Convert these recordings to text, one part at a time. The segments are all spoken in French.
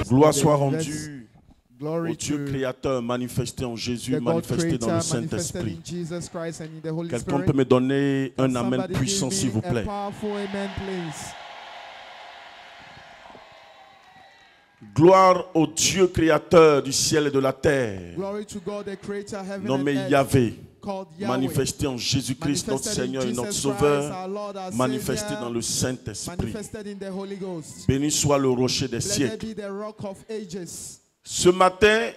Gloire soit rendue au Dieu créateur manifesté en Jésus, manifesté dans le Saint-Esprit. Quelqu'un peut me donner un amen puissant, s'il vous plaît. Gloire au Dieu créateur du ciel et de la terre, nommé Yahvé, manifesté en Jésus-Christ, notre Seigneur et notre Sauveur, manifesté dans le Saint-Esprit. Béni soit le rocher des siècles. Ce matin,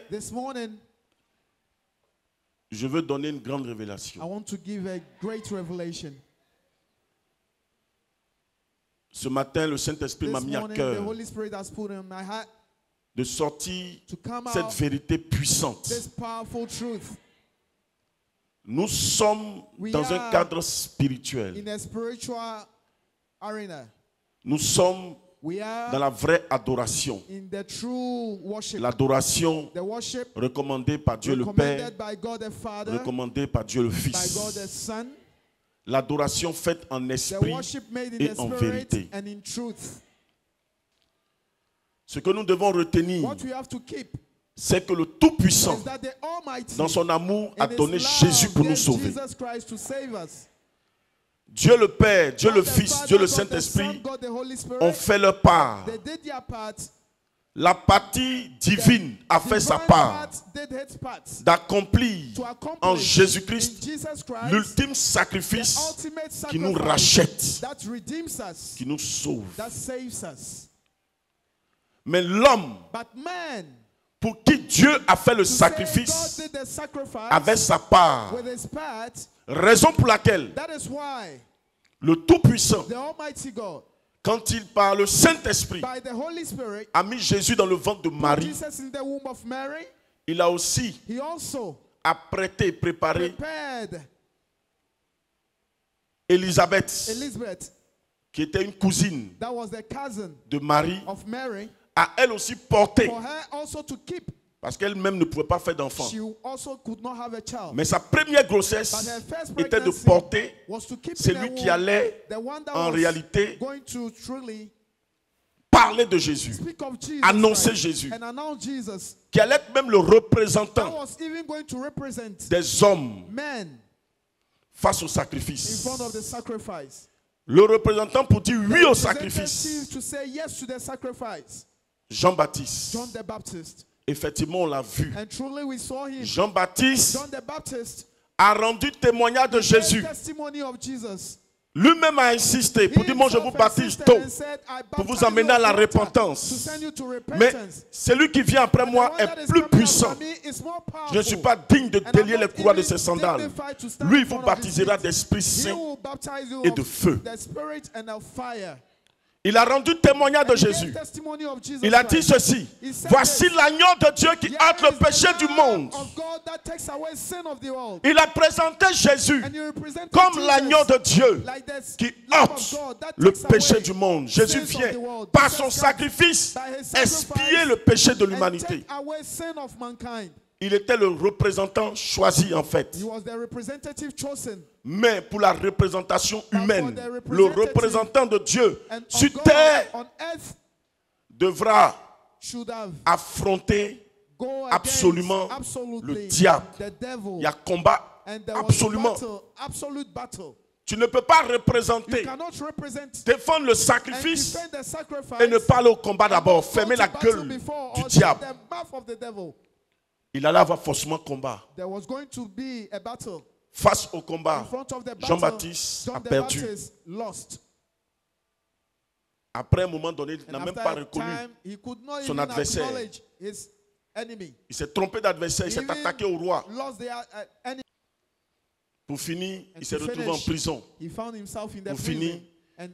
je veux donner une grande révélation. Ce matin, le Saint-Esprit m'a mis à cœur de sortir cette vérité puissante. Nous sommes dans un cadre spirituel. Nous sommes dans la vraie adoration. L'adoration recommandée par Dieu le Père, recommandée par Dieu le Fils. L'adoration faite en esprit et en vérité. Ce que nous devons retenir, c'est que le Tout-Puissant, dans son amour, a donné Jésus pour nous sauver. Dieu le Père, Dieu le Fils, Dieu le Saint-Esprit ont fait leur part. La partie divine a fait sa part d'accomplir en Jésus-Christ l'ultime sacrifice qui nous rachète, qui nous sauve. Mais l'homme, pour qui Dieu a fait le sacrifice, avait sa part. Raison pour laquelle le Tout-Puissant, quand il, par le Saint-Esprit, a mis Jésus dans le ventre de Marie, il a aussi apprêté, préparé Élisabeth, qui était une cousine de Marie, à elle aussi porté, parce qu'elle-même ne pouvait pas faire d'enfant. Mais sa première grossesse était de porter celui qui allait en réalité parler de Jésus, annoncer Jésus, qui allait être même le représentant des hommes face au sacrifice. Le représentant pour dire oui au sacrifice. Jean-Baptiste. Effectivement, on l'a vu. Jean-Baptiste a rendu témoignage de Jésus. Lui-même a insisté pour dire, moi je vous baptise tôt, pour vous amener à la repentance. Mais celui qui vient après moi est plus puissant. Je ne suis pas digne de délier les courroies de ses sandales. Lui, il vous baptisera d'Esprit Saint et de feu. Il a rendu témoignage de Jésus. Il a dit ceci: voici l'agneau de Dieu qui ôte le péché du monde. Il a présenté Jésus comme l'agneau de Dieu qui ôte le péché du monde. Jésus vient par son sacrifice expier le péché de l'humanité. Il était le représentant choisi en fait. Mais pour la représentation humaine, le représentant de Dieu sur terre devra affronter absolument le diable. Il y a combat absolument. Tu ne peux pas représenter, défendre le sacrifice et ne pas aller au combat d'abord. Fermer la gueule du diable. Il allait avoir forcément combat. Face au combat, Jean-Baptiste a perdu. Après un moment donné, il n'a même pas reconnu son adversaire. Il s'est trompé d'adversaire, il s'est attaqué au roi. Pour finir, il s'est retrouvé en prison. Pour finir,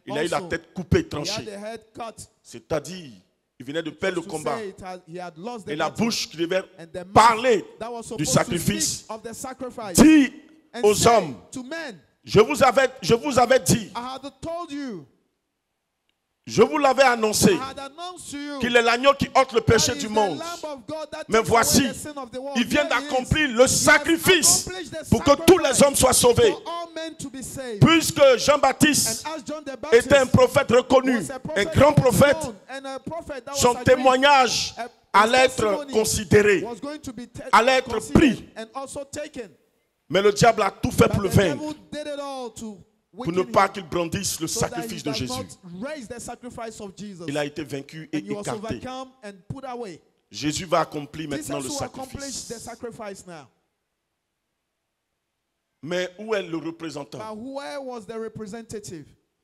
il a eu la tête coupée, tranchée. C'est-à-dire, il venait de perdre le combat. Et la bouche qui devait parler du sacrifice dit aux hommes, je vous avais dit Je vous l'avais annoncé qu'il est l'agneau qui ôte le péché du monde. Mais voici, il vient d'accomplir le sacrifice pour que tous les hommes soient sauvés. Puisque Jean-Baptiste était un prophète reconnu, un grand prophète, son témoignage allait être considéré, allait être pris. Mais le diable a tout fait pour le vaincre, pour ne pas qu'il brandisse le sacrifice de Jésus. Il a été vaincu et écarté. Jésus va accomplir maintenant le sacrifice. Mais où est le représentant?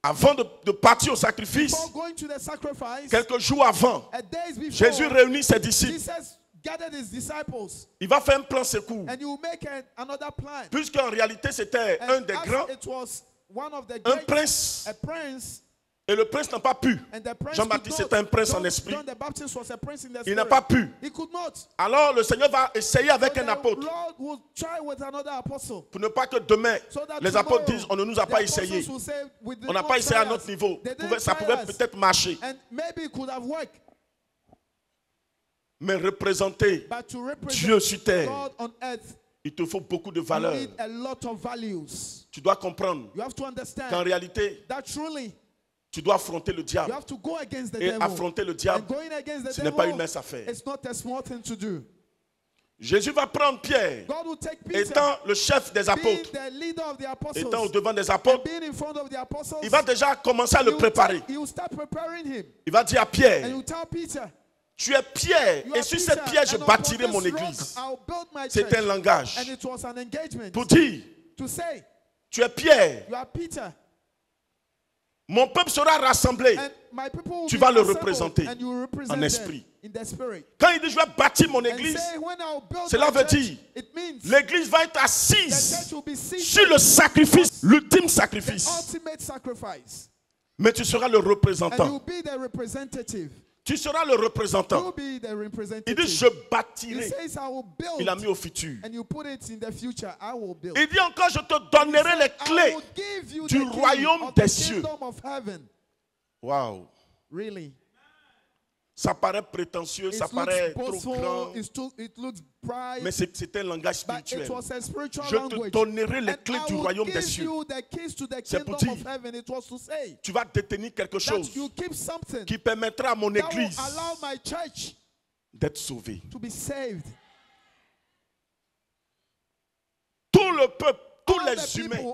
Avant de partir au sacrifice, quelques jours avant, Jésus réunit ses disciples. Il va faire un plan secours. Puisqu'en réalité c'était un des grands, un prince. Et le prince n'a pas pu. Jean-Baptiste est un prince en esprit. Il n'a pas pu. Alors le Seigneur va essayer avec un apôtre. Pour ne pas que demain, les apôtres disent, on ne nous a pas essayé. On n'a pas essayé à notre niveau. Ça pouvait peut-être marcher. Mais représenter Dieu sur terre, il te faut beaucoup de valeurs. Tu dois comprendre qu'en réalité, tu dois affronter le diable. Et affronter le diable, ce n'est pas une mince affaire. Jésus va prendre Pierre, étant le chef des apôtres, étant au devant des apôtres. Il va déjà commencer à le préparer. Il va dire à Pierre, tu es pierre, et sur cette pierre je bâtirai mon église. C'est un langage pour dire, tu es pierre, mon peuple sera rassemblé, tu vas le représenter en esprit. Quand il dit je vais bâtir mon église, cela veut dire l'église va être assise sur le sacrifice, l'ultime sacrifice. Mais tu seras le représentant. Tu seras le représentant. Il dit je bâtirai. Il a mis au futur. Il dit encore je te donnerai les clés du royaume des cieux. Wow. Ça paraît prétentieux, ça paraît trop grand. Mais c'est un langage spirituel. Je te donnerai les clés du royaume des cieux. C'est pour dire, tu vas détenir quelque chose qui permettra à mon église d'être sauvée. Tout le peuple, tous les humains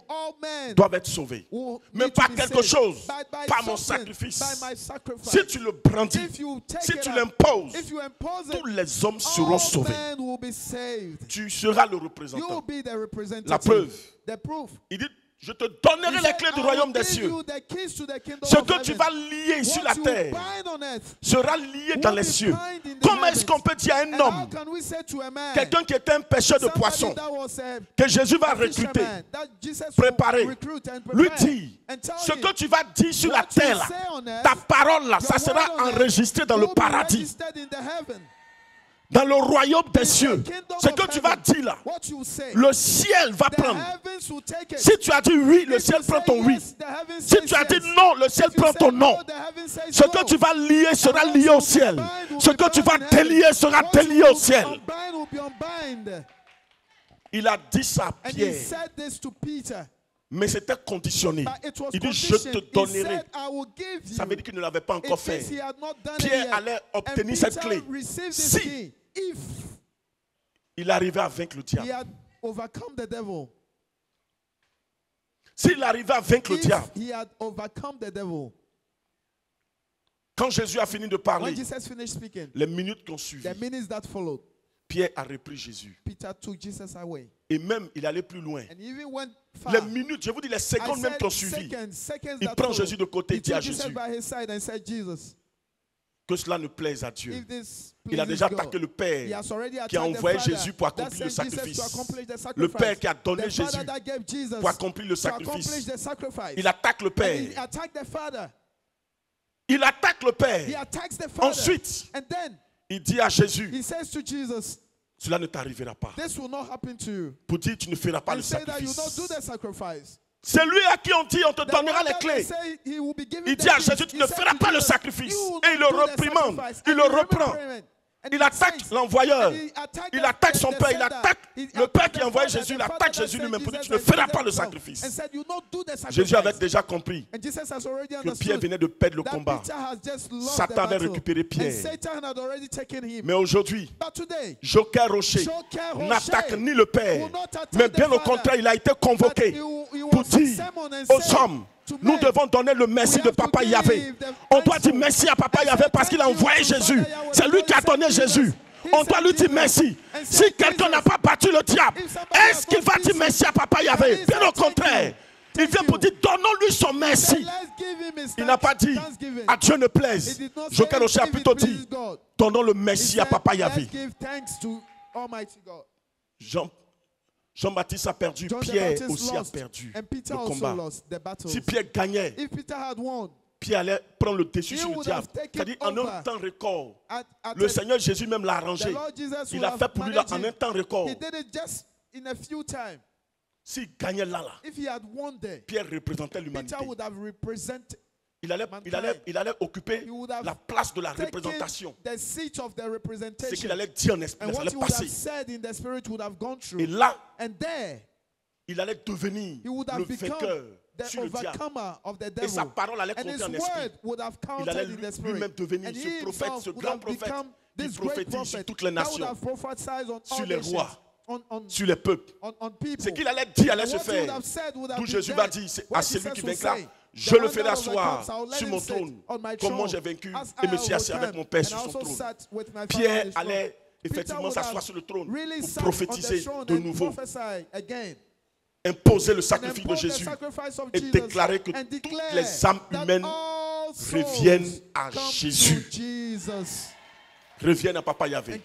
doivent être sauvés. Mais par quelque chose, par mon sacrifice. Si tu le brandis, si tu l'imposes, tous les hommes seront sauvés. Tu seras le représentant. La preuve. Il dit, je te donnerai les clés du royaume des cieux. Ce que tu vas lier sur la terre sera lié dans les cieux. Comment est-ce qu'on peut dire à un homme, quelqu'un qui était un pêcheur de poissons, que Jésus va recruter, préparer, lui dire, ce que tu vas dire sur la terre, là, ta parole, là, ça sera enregistré dans le paradis. Dans le royaume des cieux, ce que tu vas dire là, le ciel va prendre. Si tu as dit oui, le ciel prend ton oui. Si tu as dit non, le ciel prend ton non. Ce que tu vas lier sera lié au ciel. Ce que tu vas délier sera délié au ciel. Il a dit ça à Pierre. Mais c'était conditionné. Il dit, je te donnerai. Ça veut dire qu'il ne l'avait pas encore fait. Pierre allait obtenir cette clé. Si il arrivait à vaincre le diable. S'il arrivait à vaincre le diable. Quand Jésus a fini de parler, les minutes qui ont suivi, Pierre a repris Jésus. Et même, il allait plus loin. Les minutes, je vous dis les secondes même qui ont suivi, il prend Jésus de côté et dit à Jésus que cela ne plaise à Dieu. Il a déjà attaqué le Père qui a envoyé Jésus pour accomplir le sacrifice. Le Père qui a donné Jésus pour accomplir le sacrifice. Il attaque le Père. Il attaque le Père. Ensuite, il dit à Jésus, cela ne t'arrivera pas. Pour dire tu ne feras pas le sacrifice. C'est lui à qui on dit on te donnera les clés. Il dit à Jésus, tu ne feras pas le sacrifice. Et il le réprimande, il le reprend. Il attaque l'envoyeur, il attaque son père, il attaque le père qui a envoyé Jésus, il attaque Jésus lui-même pour dire tu ne feras pas le sacrifice. Jésus avait déjà compris que Pierre venait de perdre le combat. Satan avait récupéré Pierre. Mais aujourd'hui, Joker Rocher n'attaque ni le père, mais bien au contraire, il a été convoqué pour dire aux hommes, nous devons donner le merci de Papa Yahvé. On doit dire merci à Papa Yahvé parce qu'il a envoyé Jésus. C'est lui qui a donné Jésus. On doit lui dire merci. Si quelqu'un n'a pas battu le diable, est-ce qu'il va dire merci à Papa Yahvé? Bien au contraire. Il vient pour dire donnons-lui son merci. Il n'a pas dit à Dieu ne plaise. Joker Rocher a plutôt dit donnons le merci à Papa Yahvé. Jean-Baptiste a perdu, Pierre aussi a perdu le combat. Si Pierre gagnait, Pierre allait prendre le dessus sur le diable. C'est-à-dire en un temps record. Le Seigneur Jésus même l'a arrangé. Il a fait pour lui là en un temps record. S'il gagnait là, Pierre représentait l'humanité. Il allait occuper la place de la représentation. Ce qu'il allait dire en esprit, ça allait passer. Et là, il allait devenir le vainqueur sur le diable. Et sa parole allait compter en esprit. Il allait lui-même devenir ce prophète, ce grand prophète qui prophétise sur toutes les nations, sur les rois, sur les peuples. Ce qu'il allait dire allait se faire. D'où Jésus va dire à celui qui vaincra, je le ferai asseoir sur mon trône, comme moi j'ai vaincu et me suis assis avec mon Père sur son trône. Pierre allait effectivement s'asseoir sur le trône pour prophétiser de nouveau, imposer le sacrifice de Jésus et déclarer que toutes les âmes humaines reviennent à Jésus, reviennent à Papa Yahvé.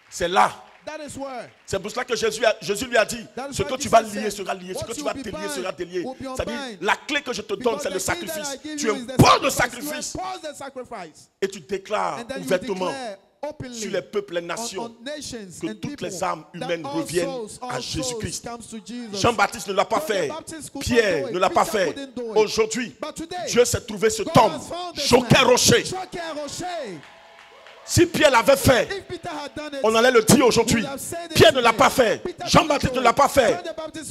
C'est là. C'est pour cela que Jésus lui a dit, ce que tu vas lier sera lié, ce que tu vas délier sera délié. C'est-à-dire, la clé que je te donne, c'est le sacrifice. Tu imposes le sacrifice et tu déclares ouvertement sur les peuples, les nations, que toutes les âmes humaines reviennent à Jésus-Christ. Jean-Baptiste ne l'a pas fait, Pierre ne l'a pas fait. Aujourd'hui, Dieu s'est trouvé ce tombe, Joker Rocher. Si Pierre l'avait fait, on allait le dire aujourd'hui. Pierre ne l'a pas fait. Jean-Baptiste ne l'a pas fait.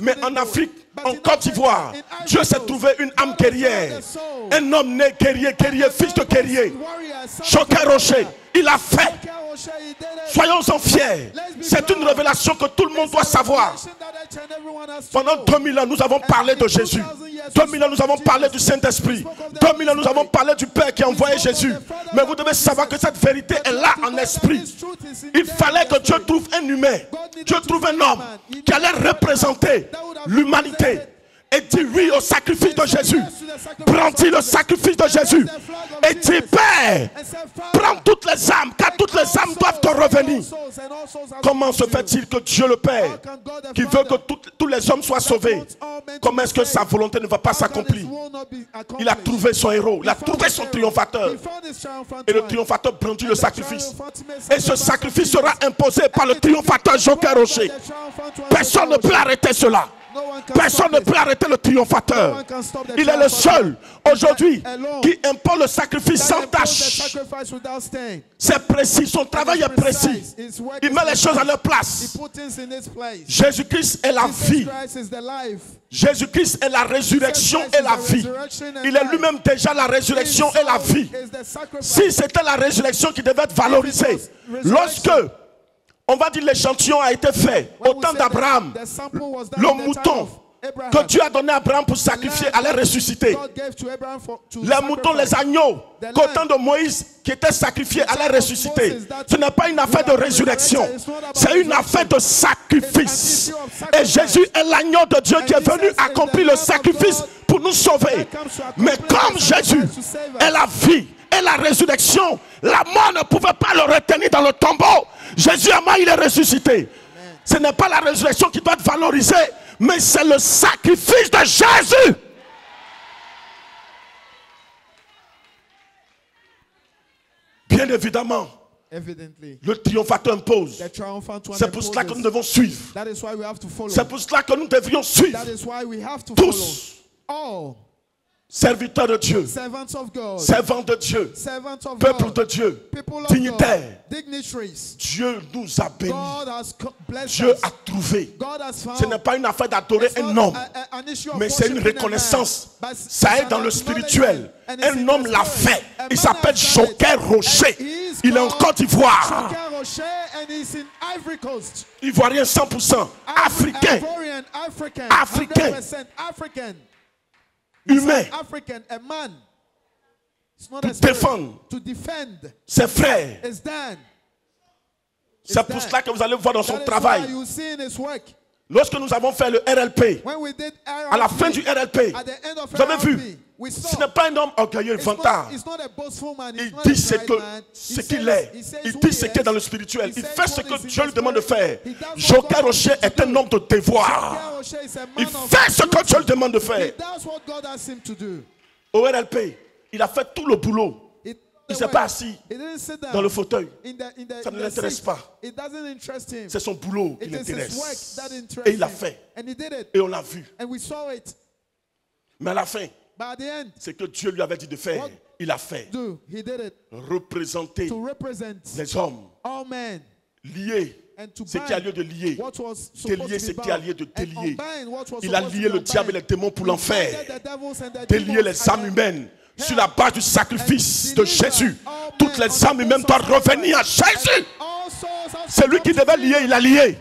Mais en Afrique, en Côte d'Ivoire, Dieu s'est trouvé une âme guerrière. Un homme né guerrier, fils de guerrier. Joker Rocher, il a fait. Soyons-en fiers. C'est une révélation que tout le monde doit savoir. Pendant 2000 ans, nous avons parlé de Jésus. 2000 ans, nous avons parlé du Saint-Esprit. 2000 ans, nous avons parlé du Père qui a envoyé Jésus. Mais vous devez savoir que cette vérité est là en esprit. Il fallait que Dieu trouve un humain. Dieu trouve un homme qui allait représenter l'humanité. Et dit oui au sacrifice de Jésus. Brandis le sacrifice de Jésus. Et dit Père, prends toutes les âmes, car toutes les âmes doivent te revenir. Comment se fait-il que Dieu le Père, qui veut que tous les hommes soient sauvés, comment est-ce que sa volonté ne va pas s'accomplir? Il a trouvé son héros, il a trouvé son triomphateur. Et le triomphateur brandit le sacrifice. Et ce sacrifice sera imposé par le triomphateur Joker Rocher. Personne ne peut arrêter cela. Personne ne peut arrêter le triomphateur. Il est le seul aujourd'hui qui impose le sacrifice sans tâche. C'est précis, son travail est précis. Il met les choses à leur place. Jésus-Christ est la vie. Jésus-Christ est la résurrection et la vie. Il est lui-même déjà la résurrection et la vie. Si c'était la résurrection qui devait être valorisée, lorsque on va dire l'échantillon a été fait au temps d'Abraham, le mouton que Dieu a donné à Abraham pour sacrifier allait ressusciter. Les moutons, les agneaux qu'au temps de Moïse qui étaient sacrifiés allaient ressusciter. Ce n'est pas une affaire de résurrection, c'est une affaire de sacrifice. Et Jésus est l'agneau de Dieu qui est venu accomplir le sacrifice pour nous sauver. Mais comme Jésus est la vie et la résurrection, la mort ne pouvait pas le retenir dans le tombeau. Jésus est mort, il est ressuscité. Ce n'est pas la résurrection qui doit être valorisée, mais c'est le sacrifice de Jésus. Bien évidemment, Le triomphateur impose. C'est pour cela que nous devons suivre. C'est pour cela que nous devrions suivre. Tous. Serviteurs de Dieu, servants de Dieu, peuple de Dieu, dignitaires. Dieu nous a bénis. Dieu a trouvé. Ce n'est pas une affaire d'adorer un homme, mais c'est une reconnaissance. Ça est dans le spirituel. Un homme l'a fait. Il s'appelle Joker Rocher. Il est en Côte d'Ivoire. Ivoirien 100%. Africain. Humain. Pour défendre ses frères. C'est pour cela que vous allez voir dans son travail. Lorsque nous avons fait le RLP, à la fin du RLP, vous avez vu, ce n'est pas un homme orgueilleux, vantard. Il dit ce qu'il est. Il dit ce qu'il est dans le spirituel. Il fait ce que Dieu lui demande de faire. Joker Rocher est un homme de devoir. Il fait ce que Dieu lui demande de faire. Au RLP, il a fait tout le boulot. Il ne s'est pas assis dans le fauteuil. Ça ne l'intéresse pas. C'est son boulot qui l'intéresse. Et il l'a fait. Et on l'a vu. Mais à la fin, ce que Dieu lui avait dit de faire, il a fait. Représenter les hommes. Liés. Ce qui a lieu de lier. Délier ce qui a lieu de délier. Il a lié le diable et les démons pour l'enfer. Délier les âmes humaines. Sur la base du sacrifice de Jésus, toutes les âmes humaines doivent revenir à Jésus. Celui qui devait lier, il a lié.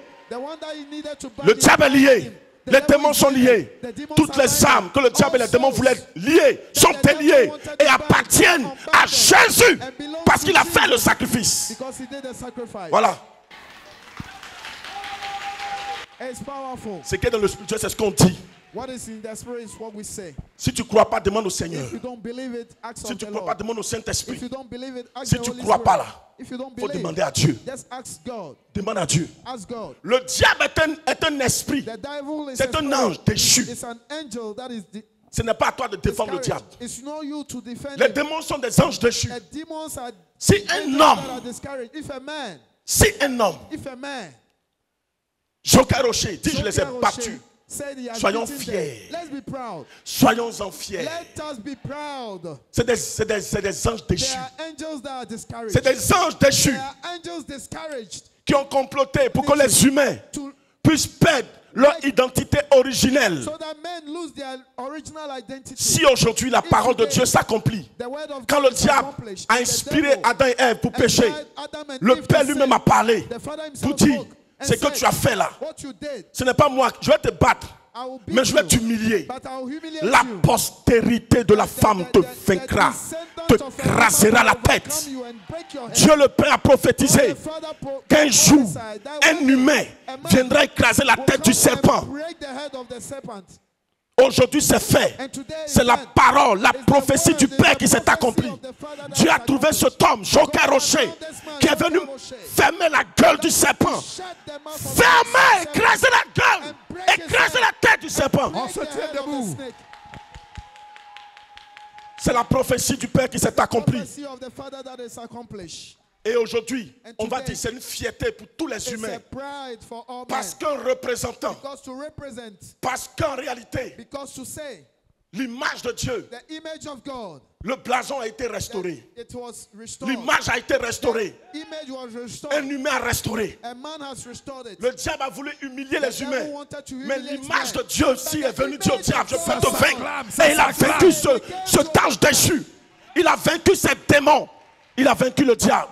Le diable est lié. Les démons sont liés. Toutes les âmes que le diable et les démons voulaient lier sont déliées et appartiennent à Jésus parce qu'il a fait le sacrifice. Voilà. Ce qui est dans le spirituel, c'est ce qu'on dit. Si tu ne crois pas, demande au Seigneur. Si tu ne crois pas, demande au Saint-Esprit. Si tu ne crois pas là, il faut demander à Dieu. Demande à Dieu. Le diable est un esprit. C'est un ange déchu. Ce n'est pas à toi de défendre le diable. Les démons sont des anges déchus. Si un homme, Joker Rocher dit, je les ai battus. Soyons fiers. Soyons-en fiers. C'est des anges déchus. C'est des anges déchus qui ont comploté pour que les humains puissent perdre leur identité originelle. Si aujourd'hui la parole de Dieu s'accomplit, quand le diable a inspiré Adam et Ève pour pécher, le Père lui-même a parlé pour dire: ce que tu as fait là, ce n'est pas moi, je vais te battre, mais je vais t'humilier. La postérité de la femme te vaincra, te rasera la tête. Dieu le Père a prophétisé qu'un jour, un humain viendra écraser la tête du serpent. Aujourd'hui c'est fait. C'est la parole, la prophétie du Père qui s'est accomplie. Dieu a trouvé cet homme, Joker Rocher, qui est venu fermer la gueule du serpent. Fermer, écraser la gueule, écraser la tête du serpent. On se tient debout. C'est la prophétie du Père qui s'est accomplie. Et aujourd'hui, on va dire c'est une fierté pour tous les humains. Parce qu'un représentant, parce qu'en réalité, l'image de Dieu, le blason a été restauré. L'image a été restaurée. Un humain a restauré. Le diable a voulu humilier les humains. Mais l'image de Dieu aussi est venue dire au diable: je peux te vaincre. Et il a vaincu ce ange déchu. Il a vaincu ces démons. Il a vaincu le diable.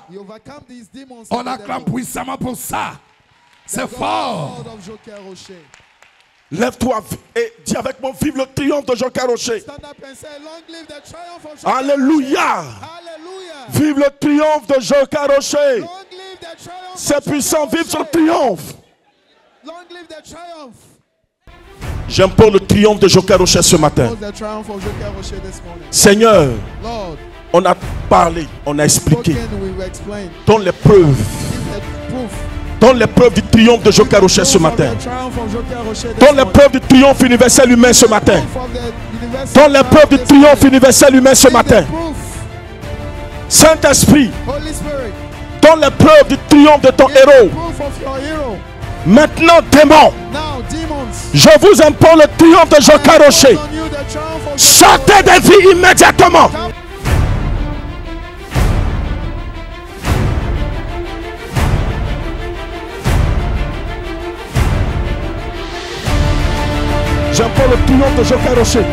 On acclame puissamment pour ça. C'est fort. Lève-toi et dis avec moi: vive le triomphe de Joker Rocher. Alléluia. Vive le triomphe de Joker Rocher. C'est puissant, vive son triomphe. J'aime pour le triomphe de Joker Rocher ce matin. Seigneur, on a parlé, on a expliqué. Donne les preuves. Donne les preuves du triomphe de Joker Rocher ce matin. Donne les preuves du triomphe universel humain ce matin. Donne les preuves du triomphe universel humain ce matin. Saint-Esprit, Donne les preuves du triomphe de ton héros. Maintenant, démons, je vous impose le triomphe de Jokai Rocher. Sortez des vies immédiatement. J'impose le triomphe de Jokai Rocher.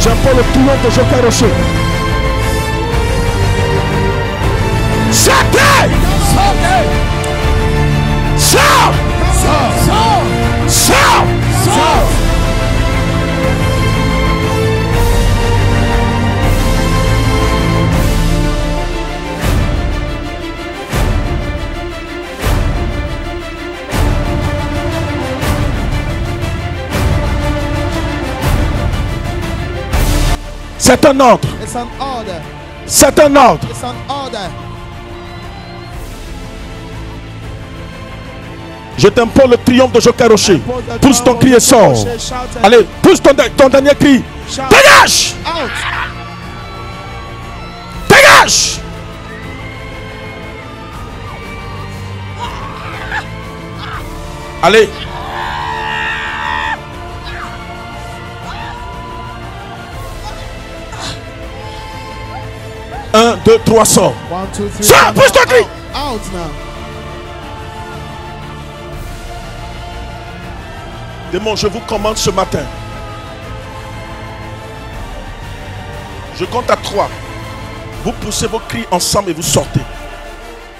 J'impose le triomphe de Jokai Rocher. Sortez! Sors! Sors! C'est un ordre. C'est un ordre. Je t'impose le triomphe de Jokai Rocher. Pousse ton cri et sors. Allez, pousse ton dernier cri. Dégage! Dégage! Allez. Un, deux, trois, sors. Sors, pousse ton cri. Démon, je vous commande ce matin. Je compte à 3. Vous poussez vos cris ensemble et vous sortez.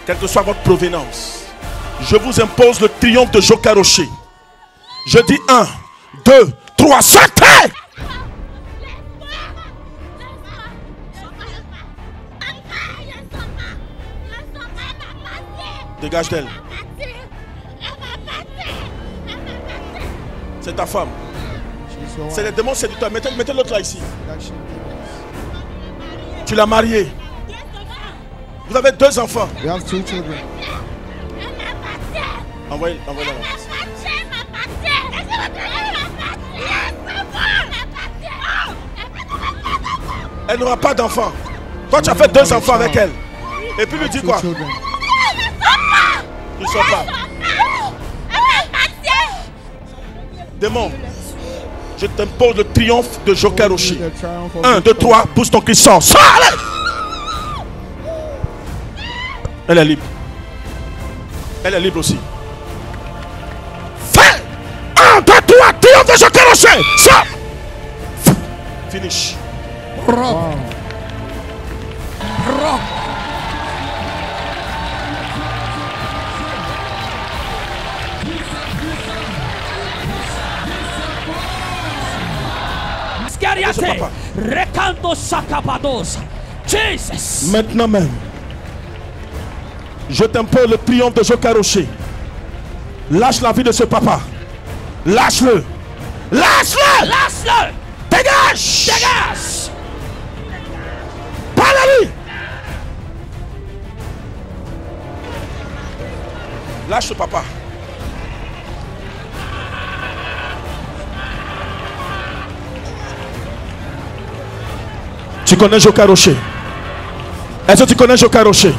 Quelle que soit votre provenance. Je vous impose le triomphe de Jokai Rocher. Je dis 1, 2, 3, sortez! Dégage d'elle. C'est ta femme. C'est les démons séducteurs. Mettez l'autre là ici. Tu l'as mariée. Vous avez 2 enfants. Envoyez-la. Elle n'aura pas d'enfants. Toi, tu as fait 2 enfants avec elle. Et puis lui dis quoi? Ils ne sont pas. Démon, je t'impose le triomphe de Jokai Rocher. 1, 2, 3, pousse ton cri, sors. Sors, allez. Elle est libre. Elle est libre aussi. Fais 1, 2, 3, triomphe de Jokai Rocher. Sors. Finish. Rock. Maintenant même, je t'impose le triomphe de Jokai Rocher. Lâche la vie de ce papa. Lâche-le. Lâche-le. Lâche-le. Dégage. Dégage. Parle à lui. Lâche ce papa. Tu connais Jokai Rocher? Est-ce que tu connais Jokai Rocher?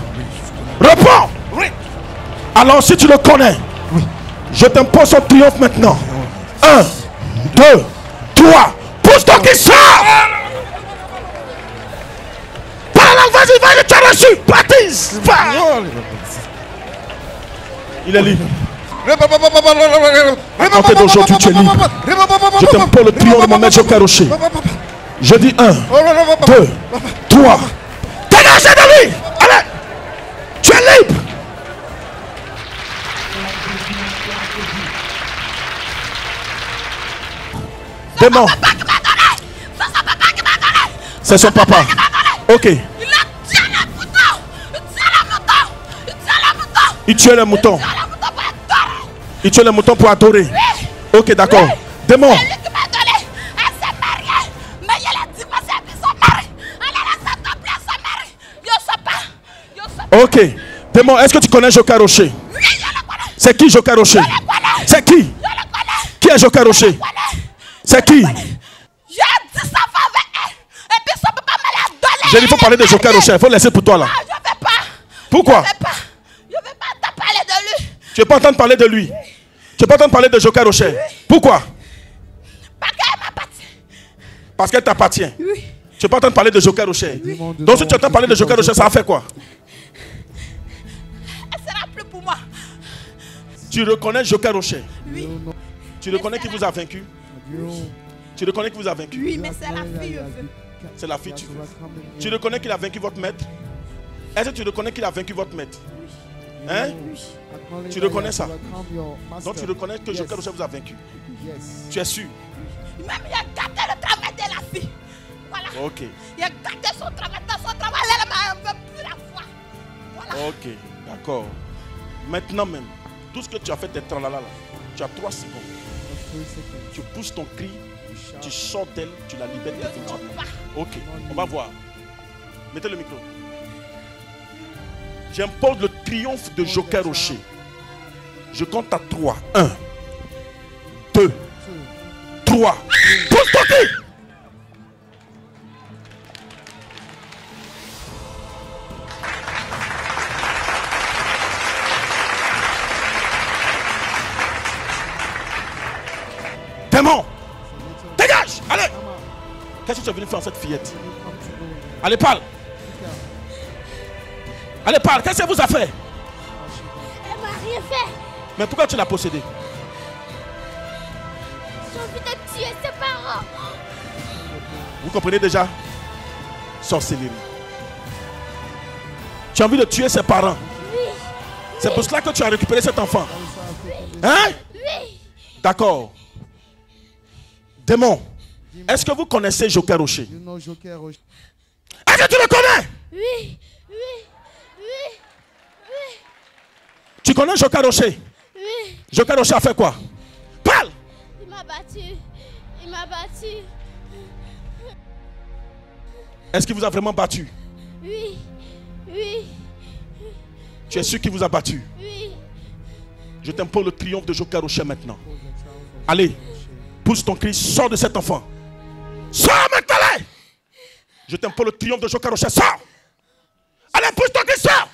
Réponds! Oui. Alors si tu le connais, oui, je t'impose son triomphe maintenant. 1, 2, 3, pousse ton qui sort! Parle, vas-y, tu as reçu! Baptise! Il est libre. À compter d'aujourd'hui, tu es libre. Je t'impose le triomphe de mon maître Jokai Rocher. Je dis 1, 2, 3. Dégagez de lui! Allez! Tu es libre! Démon! C'est son papa. Ok. Il tuait le mouton. Il tue les moutons pour adorer. Oui. Ok, d'accord. Oui. Démon. C'est lui qui m'a donné. Elle s'est mariée. Mais il a dit que c'est son mari. Elle a laissé tomber son mari. Je sais pas. Ok. Démon, est-ce que tu connais Joker Rocher? Oui, je le connais. C'est qui Joker Rocher? Je le connais. C'est qui? Je le connais. Qui est Joker Rocher? C'est qui? J'ai dit ça va avec elle. Et puis ça peut pas me la donner. J'ai dit, il faut parler de Joker Rocher. Il faut laisser pour toi là. Ah, je ne vais pas. Pourquoi? Je ne vais pas te parler de lui. Tu ne veux pas entendre parler de lui? Tu ne veux pas entendre parler de Joker Rocher? Pourquoi? Parce qu'elle m'appartient. Parce qu'elle t'appartient. Oui. Tu ne veux pas entendre parler de Joker Rocher? Donc si tu entends parler de Joker Rocher, ça va faire quoi? Elle sera plus pour moi. Tu reconnais Joker Rocher? Oui. Tu reconnais qui vous a vaincu? Tu reconnais qui vous a vaincu? Oui, mais c'est la fille, je veux. C'est la fille, tu veux. Tu reconnais qu'il a vaincu votre maître? Est-ce que tu reconnais qu'il a vaincu votre maître? Hein? Tu reconnais ça? Donc tu reconnais que Joker Rocher vous a vaincu? Tu es sûr? Même il a gâté le travail de la fille. Voilà. Ok. Il a gâté son travail. Dans son travail, elle ne veut plus la voir. Voilà. Ok, d'accord. Maintenant même, tout ce que tu as fait, tes tralala là, tu as 3 secondes. Tu pousses ton cri, tu sors d'elle, tu la libères définitivement. Ok, on va voir. Mettez le micro. J'impose le triomphe de Joker Rocher. Je compte à 3. 1, 2, 3. Pousse ton cri! Démon! Dégage! Allez! Qu'est-ce que tu es venu faire en cette fillette? Allez, parle! Allez, parle! Qu'est-ce qu'elle vous a fait? Elle m'a rien fait. Mais pourquoi tu l'as possédée? J'ai envie de tuer ses parents. Vous comprenez déjà? Sorcellerie. Tu as envie de tuer ses parents? Oui. C'est pour cela que tu as récupéré cet enfant? Hein? Oui. D'accord. Démon, est-ce que vous connaissez Joker Rocher? Est-ce que tu le connais? Oui. Oui. Oui. Oui. Tu connais Joker Rocher? Oui. Joker Rocher a fait quoi? Parle! Il m'a battu. Il m'a battu. Est-ce qu'il vous a vraiment battu? Oui. Oui. Tu es sûr qu'il vous a battu? Oui. Je t'impose le triomphe de Joker Rocher maintenant. Allez, pousse ton cri, sors de cet enfant. Sors maintenant! Je t'impose le triomphe de Joker Rocher, sors! Allez, pousse ton cri, sors!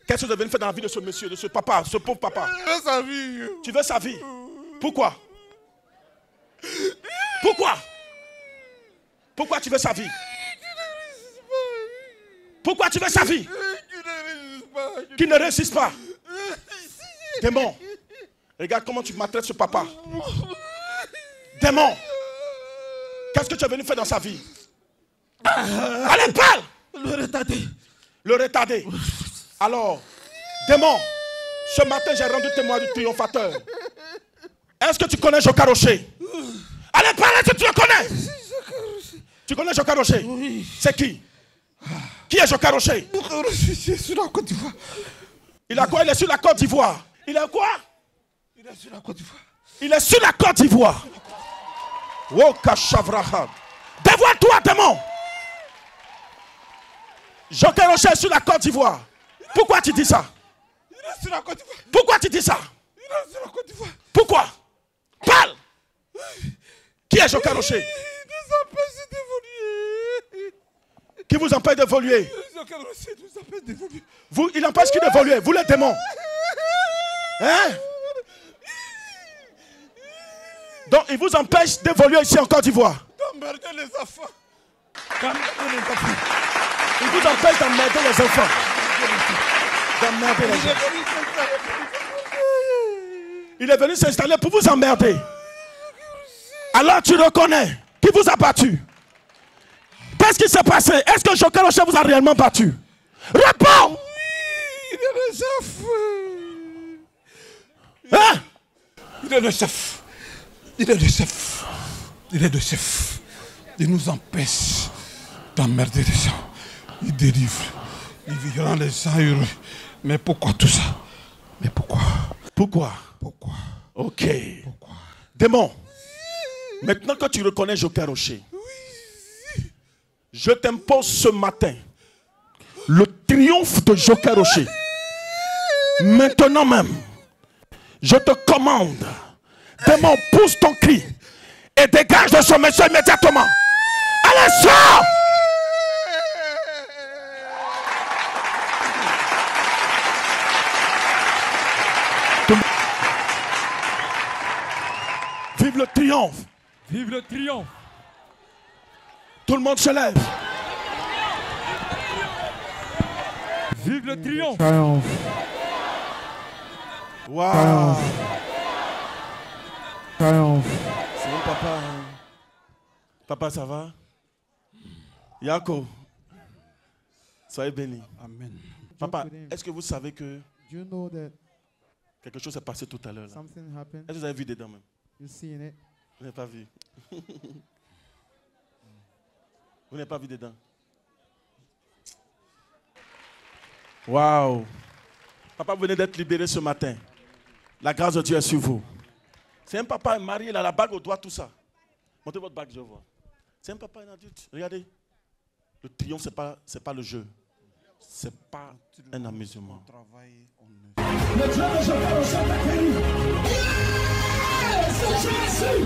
Qu'est-ce que vous avez fait dans la vie de ce monsieur, de ce papa, ce pauvre papa? Je veux sa vie. Tu veux sa vie? Pourquoi? Pourquoi? Pourquoi tu veux sa vie? Pourquoi tu veux sa vie? Qui ne réussisse pas. Démon, regarde comment tu maltraites ce papa. Démon, qu'est-ce que tu es venu faire dans sa vie? Allez, parle! Le retardé. Le retardé. Alors, démon, ce matin j'ai rendu témoin du triomphateur. Est-ce que tu connais Joker Rocher? Allez, parle, est-ce que tu le connais? Tu connais Joker Rocher? Oui. C'est qui? Qui est Joker Rocher? Joker Rocher, c'est sur la Côte d'Ivoire. Il a quoi? Il est sur la Côte d'Ivoire. Il a quoi? Il est sur la Côte d'Ivoire. Il est sur la Côte d'Ivoire. Oh, Kashavraham. Dévoile-toi, démon. Joker Rocher est sur la Côte d'Ivoire. Pourquoi tu dis ça? Il est sur la Côte d'Ivoire. Pourquoi tu dis ça? Il est sur la Côte d'Ivoire. Pourquoi? Parle. Qui est Joker Rocher? Il nous empêche d'évoluer. Qui vous empêche d'évoluer? Joker Rocher nous empêche d'évoluer. Vous, il empêche qui d'évoluer? Vous les démons. Hein? Donc il vous empêche d'évoluer ici en Côte d'Ivoire. D'emmerder les enfants. D'emmerder les enfants. Il vous empêche d'emmerder les enfants. D'emmerder les gens. Il est venu s'installer pour vous emmerder. Alors tu reconnais qui vous a battu. Qu'est-ce qui s'est passé? Est-ce que Joker Rocher vous a réellement battu? Réponds! Oui, il est le chef. Hein? Il est le chef. Il est le chef. Il est de chef. Il nous empêche d'emmerder les gens. Il délivre. Il rend les gens heureux. Mais pourquoi tout ça? Mais pourquoi? Pourquoi? Pourquoi? Ok. Pourquoi? Démon, maintenant que tu reconnais Joker Rocher, je t'impose ce matin le triomphe de Joker Rocher. Maintenant même, je te commande, démon, pousse ton cri et dégage de ce monsieur immédiatement. Allez, sors! Vive le triomphe! Vive le triomphe! Tout le monde se lève! Vive le triomphe! Waouh! Triomphe. C'est mon papa. Hein? Papa, ça va? Yako, soyez béni. Amen. Papa, est-ce que vous savez que Do you know that quelque chose s'est passé tout à l'heure là? something happened? Est-ce que vous avez vu dedans même? You seen it? Vous n'avez pas vu. Vous n'avez pas vu dedans. Waouh. Papa, vous venez d'être libéré ce matin. La grâce de Dieu est sur vous. C'est un papa marié, il a la bague au doigt, tout ça. Montrez votre bague, je vois. C'est un papa, un adulte. Regardez. Le triomphe, ce n'est pas le jeu. Ce n'est pas un amusement. Le Dieu de Joker Rocher t'a guéri. C'est Jésus.